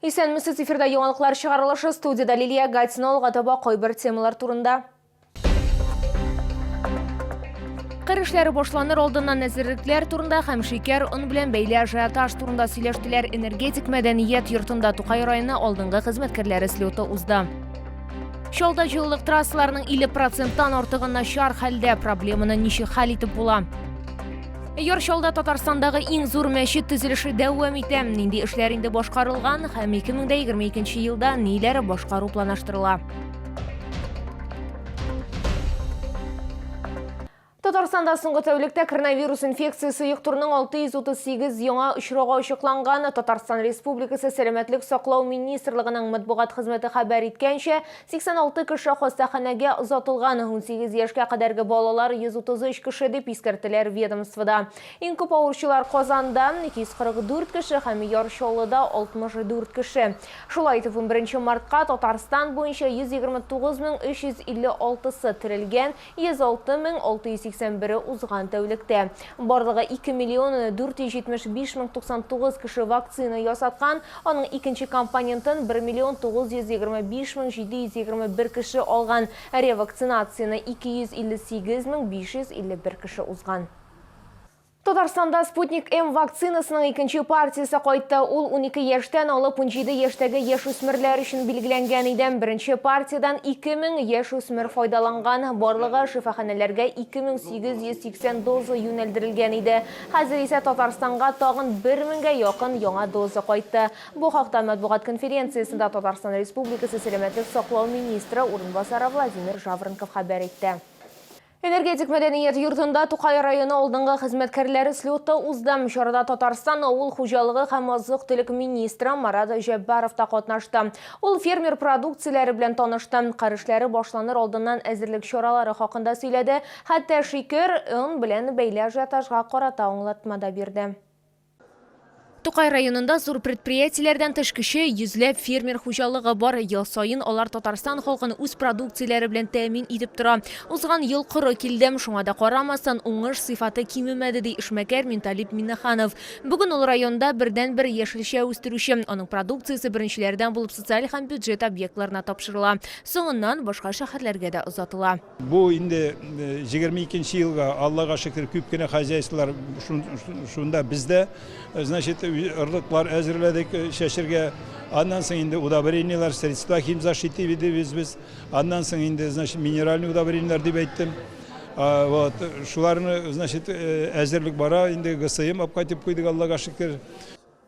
Исәнмесез, эфирда яңалыклар чыгарылышы, студияда Лилия Гатина таба койбір темалар турында. Кыр эшләре башланыр алдыннан әзерлекләр турында һәм шикәр он белән бәйле ажиотаж турында сөйләштеләр. Энергетик мәдәният йортында Тукай районы алдынгы хезмәткәрләре слеты узды. Шолда җылылык трассаларының 50%-тан артыгы начар хәлдә, проблеманы ничек хәл итеп була? Йоршалда Татарстандагы иң зур мәчет төзелеше дәвам итә. Нинди эшләр инде башкарылган һәм 2022 елда ниләр башкару планлаштырыла? Татарстанда соңгы тәүлектә коронавирус инфекциясы йоктырының 638 яңа очрагы ачыкланган. Татарстан Республикасы Сәламәтлек саклау министрлыгының матбугат хезмәте хәбәр иткәнчә, 86 кеше хастаханәгә озатылган, 18 яшькә кадәрге балалар 133 кеше дип искәртеләр ведомствода. Иң күп авыручылар Казанда 244 кеше һәм Яршалыда 64 кеше. Шулай итеп 11 мартка Татарстан буенча 129,356 терелгән, 106,681 узган тәүлектә. Барлыгы 2,475,099 кеше вакцина ясаткан, аның икенче компонентын 1,925,721 кеше алган. Ревакцинацияны 258,551 кеше узган. Татарстанда Спутник М вакцинасының икенче партиясы кайтты. Ул 12 яшьтән алып 17 яшьтәге яшүсмерләр өчен билгеләнгән иде. Беренче партиядан 2000 яшүсмер файдаланган. Барлыгы шифаханәләргә 2880 доза юнәлдерелгән иде. Хәзер исә Татарстанга тагын 1000-гә якын яңа доза кайтты. Бу хакта матбугат конференциясендә Татарстан Республикасы Сәламәтлек саклау министры урынбасары Владимир Жавренков хәбәр итте. Энергетик мәдәният йортында Тукай районы алдынгы хезмәткәрләре слеты узды. Чарада Татарстан авыл хуҗалыгы һәм азык-төлек министры Марат Җәббаров та катнашты. Ул фермер продукцияләре белән танышты. Кыр эшләре башланыр алдыннан әзерлек чаралары хакында сөйләде. Хәтта шикәр, он белән бәйле ажиотажга карата аңлатма да бирде. Тукай районында зур предприятиеләрдән тыш кеше йөзләп фермер хуҗалыгы бар. Ел сайын алар Татарстан халкын үз продукцияләре белән тәэмин итеп тора. Узган ел коры килдем, шуңа да карамастан уңыш сыйфаты кимемәде ди эшмәкәр Менталип Миннаханов. Бүген ул районда бердән-бер яшелчә үстерүче. Аның продукциясе беренчеләрдән булып социаль һәм бюджет объектларына тапшырыла. Соңыннан башка шәһәрләргә дә озатыла. Бу инде 22 елга Аллага шөкер күп кенә хозяйстволар шунда бездә, значит, ырлыклар әзерләдек шәшергә. Аннан соң инде удобрениялар, средства химзащиты видебез. Аннан соң инде, значит, минеральный удобрениялар дип әйттем. Вот, шуларны, значит, әзерлек бара, инде ГСМ апкатып куйдык, Аллага шөкер.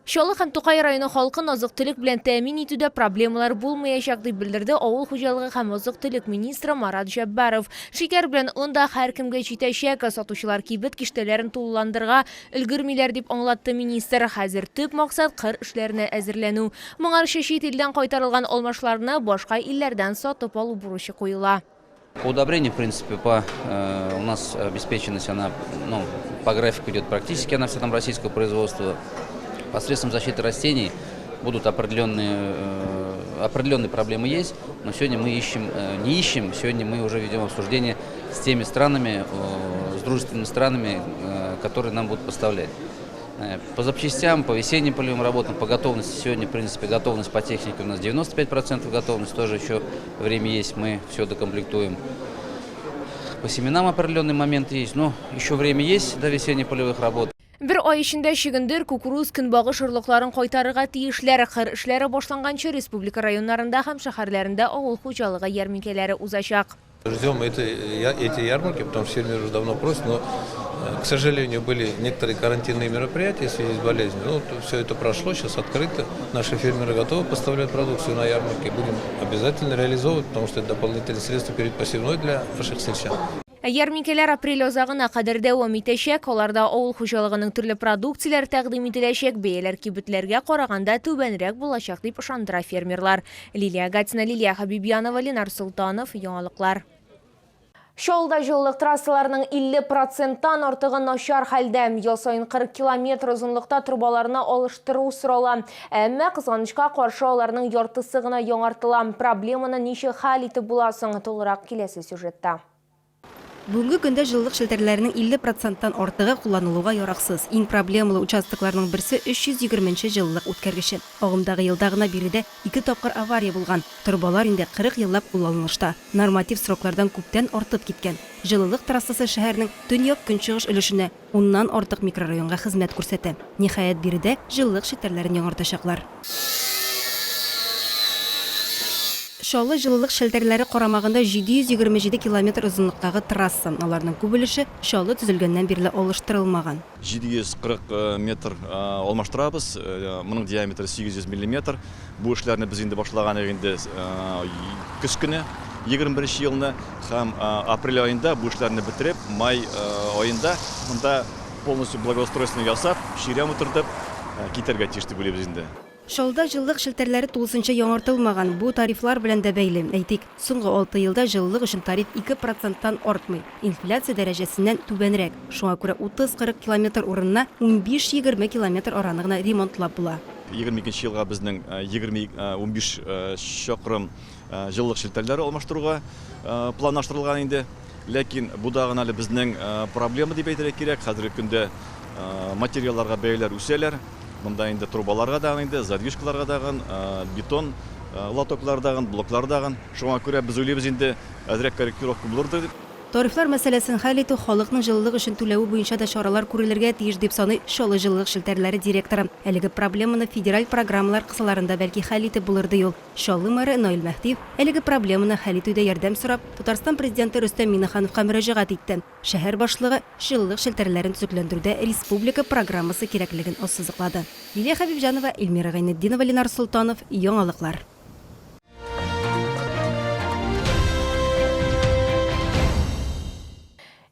Шалы һәм Тукай районы халкын азык-төлек белән тәэмин итүдә проблемалар булмаячак дип белдерде авыл хуҗалыгы һәм азык-төлек министры Марат Җәббаров. Шикәр белән онда һәркемгә җитәчәк, сатучылар кибет киштәләрен тулыландырырга өлгермиләр дип аңлатты министр. Хәзер төп максат кыр эшләренә әзерләнү. Моңарчы чит илдән кайтарылган алмашларны башка илләрдән сатып алу бурычы куела. По удобрению, в принципе, у нас обеспеченность, она, по графику идет практически, она вся там российского производства. Посредством защиты растений будут определенные проблемы есть, но сегодня мы не ищем, сегодня мы уже ведем обсуждение с теми странами, с дружественными странами, которые нам будут поставлять. По запчастям, по весенним полевым работам, по готовности, сегодня, в принципе, готовность по технике у нас 95% готовность, тоже еще время есть, мы все докомплектуем. По семенам определенный момент есть, но еще время есть до весенних полевых работ. Бер ай эчендә чигендер, кукуруз, көнбагыш ырлыкларын кайтарырга тиешләр. Кыр эшләре башланганчы республика районнарында һәм шәһәрләрендә авыл хуҗалыгы ярминкәләре узачак. Ждем эти ярмарки, потому что фермеры уже давно просят, но, к сожалению, были некоторые карантинные мероприятия в связи с болезнью. Ну, все это прошло, сейчас открыто. Наши фермеры готовы поставлять продукцию на ярмарке. Будем обязательно реализовывать, потому что это дополнительные средства перед посевной для наших сельчан. Ярминкәләр апрель азагына кадәр дәвам итәчәк. Аларда авыл хуҗалыгының төрле продукцияләр тәкъдим ителәчәк. Бәяләр кибетләргә караганда түбәнрәк булачак дип ышандыра фермерлар. Лилия Гатина, Лилия Хабибянова, Ленар Султанов, яңалыклар. Шолда җылылык трассаларының 50%-тан артыгы начар хәлдә. Ел сайын 40 километр озынлыкта трубаларны алыштыру сорала. Әмма кызганычка каршы аларның яртысы гына яңартыла. Проблеманы ничек хәл итеп була соң, толырак киләсе сюжетта. Бүгінгі күндә жылылык шелтерләренең 50%-тан артыгы кулланылуга яраксыз. Иң проблемалы участокларның берсе 320 жылылык үткәргече. Агымдагы елда гына биредә 2 тапкыр авария булган. Торбалар инде 40 еллап кулланылышта. Норматив сроклардан күптән артып киткән. Жылылык трассасы шәһәрнең төньяк көнчыгыш өлешенә 10ннан артык микрорайонга хезмәт күрсәтә. Ниһаять биредә жылылык шелтерләрен яңартачаклар. Шалы жылылык шелтерләре карамагында 727 километр озынлыктагы трасса. Аларның күп өлеше Шалы төзелгәннән бирле алыштырылмаган. 740 метр алмаштырабыз, моның диаметры 800 мм. Бу эшләрне без инде башлаган инде көз көне 21 елны һәм апрель айында бу эшләрне бетереп, май айында монда полностью благоустройство ясап, ширя утыртып китәргә тиеш дип уйлыйбыз инде. Шалда жылылык шелтерләре тулысынча яңартылмаган. Бу тарифлар белән дә бәйле. Әйтик, соңгы 6 елда жылылык өчен тариф 2%-тан артмый. Инфляция дәрәҗәсеннән түбәнрәк. Шуңа күрә 30-40 километр урынына 15-20 километр араны гына ремонтлап була. 22 елга безнең 15 чакрым жылылык шелтерләре алмаштыруга планлаштырылган инде. Ләкин бу да гына безнең проблема дип әйтергә кирәк. Хәзерге көндә материалларга бәяләр үсәләр. Монда инде трубаларга дагы инде, задвижкаларга дагы, бетон лотоклар дагы, блоклар дагы. Шуңа күрә без уйлыйбыз инде әзрәк корректировка булырды. Тарифлар мәсьәләсен хәл итү халыкның жылылык өчен түләве буенча да чаралар күрелергә тиеш дип саный Шалы жылылык шелтерләре директоры. Әлеге проблеманы федераль программалар кысаларында бәлки хәл итеп булырды юл. Шалы мэры Наил Мәхтиев әлеге проблеманы хәл итүдә ярдәм сорап, Татарстан президенты Рөстәм Миннехановка мөрәҗәгать итте. Шәһәр башлыгы жылылык шелтерләрен төзекләндерүдә республика программасы кирәклеген ассызыклады. Лилия Хәбибҗанова, Эльмира Гайнетдинова, Ленар Султанов, Яңалыклар.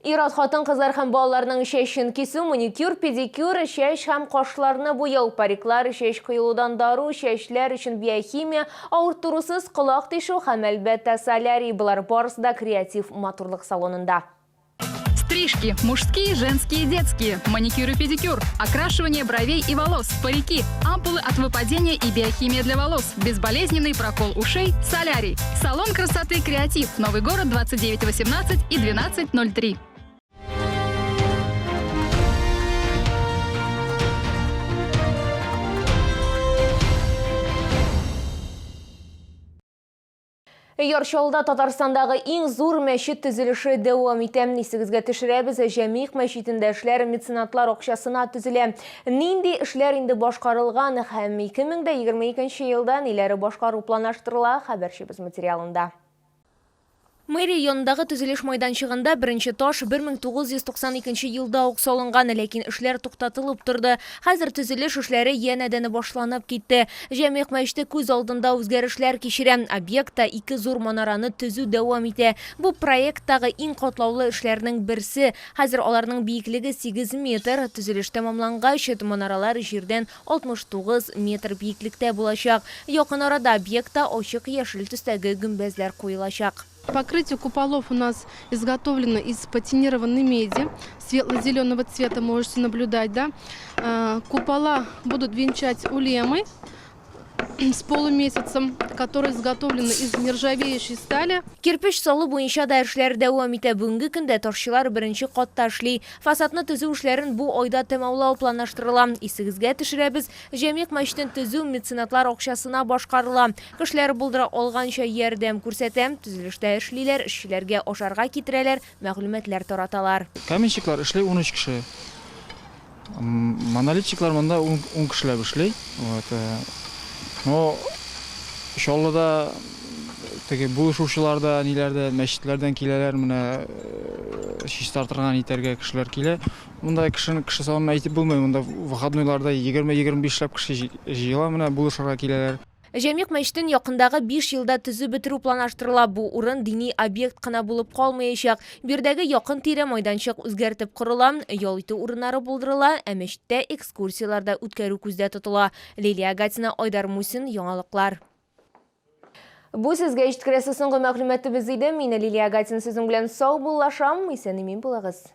Ират хатын кызлар һәм балаларның чәчен кисү, маникюр, педикюр, чәч һәм кашларны буяу, париклар, чәч кыйлудан дару, чәчләр өчен биохимия, авыртурусыз колак тишү һәм әлбәттә солярий, булар барысы да креатив матурлык салонында. Стрижки – мужские, женские, детские, маникюр и педикюр, окрашивание бровей и волос, парики, ампулы от выпадения и биохимия для волос, безболезненный прокол ушей, солярий. Салон красоты «Креатив», Новый город, 2918 и 1203. Яршалда Татарстандагы иң зур мәчет төзелеше дәвам итә. Исегезгә төшерәбез, Җәмигъ мәчетендә эшләр меценатлар акчасына төзелә. Нинди эшләр инде башкарылган һәм 2022 елда ниләре башкару планлаштырыла, хәбәрчебез материалында. Мэрия янындагы төзелеш майданчыгында беренче таш 1992 елда ук салынган, ләкин эшләр туктатылып торды. Хәзер төзелеш эшләре янәдән башланып китте. Җәмигъ мәчете күз алдында үзгәрешләр кичерә. Объектта 2 зур манараны төзү дәвам итә. Бу проекттагы иң катлаулы эшләрнең берсе. Хәзер аларның биеклеге 8 метр. Төзелеш тәмамлангач, манаралар җирдән 69 метр биеклектә булачак. Якын арада объектта ачык яшел төстәге гөмбәзләр куелачак. Покрытие куполов у нас изготовлено из патинированной меди, светло-зеленого цвета, можете наблюдать, да. Купола будут венчать улемы с полумесяцем, которые изготовлены из нержавеющей стали. Кирпич салу буенча да эшләр дәвам итә. Бүгенге көндә ташчылар беренче катта эшли. Фасадны төзү эшләрен бу айда тәмамлау планлаштырыла. Исегезгә төшерәбез, Җәмигъ мәчетен төзү меценатлар акчасына башкарыла. Кешеләр булдыра алганча ярдәм күрсәтә. Төзелештә эшлиләр, эшчеләргә ашарга китерәләр, мәгълүматлар тараталар. Каменщиклар эшләй 13 кеше. Монолитчиклар монда 10 кешеләр эшләй. Но Шаллыда теге булышучыларда, ниләрдә, мәчетләрдән киләләр, менә чиста тартырган итәргә кешеләр килә. Монда кеше санын әйтеп булмый, монда выходнойларда 20-25 лап кеше җыела, менә булышырга киләләр. Җәмигъ мәчетен якындагы 5 елда төзү бетерү планлаштырыла. Бу урын дини объект кына булып калмаячак. Бирдәге якын тирә майданчык үзгәртеп корыла, ял итү урыннары булдырыла, ә мәчеттә экскурсияларда үткәрү күздә тотыла. Лилия Гатина, Айдар Мусин, Яңалыклар. Бу сезгә җиткерәсе соңгы мәгълүматыбыз иде. Мин Лилия Гатина сезнең белән сау булашам, исән-имин булыгыз.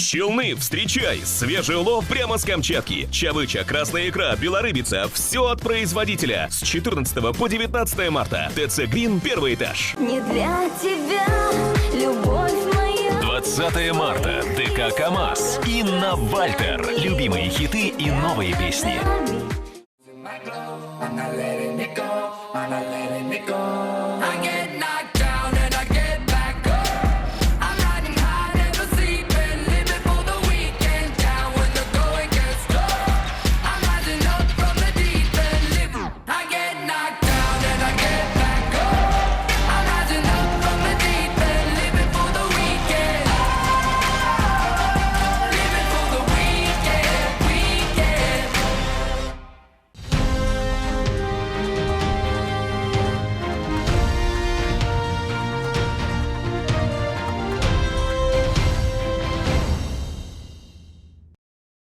Челны, встречай! Свежий улов прямо с Камчатки. Чавыча, красная икра, белорыбица. Все от производителя. С 14 по 19 марта. ТЦ Грин, первый этаж. Не для тебя, любовь моя. 20 марта. ДК КамАЗ. Инна Вальтер. Любимые хиты и новые песни.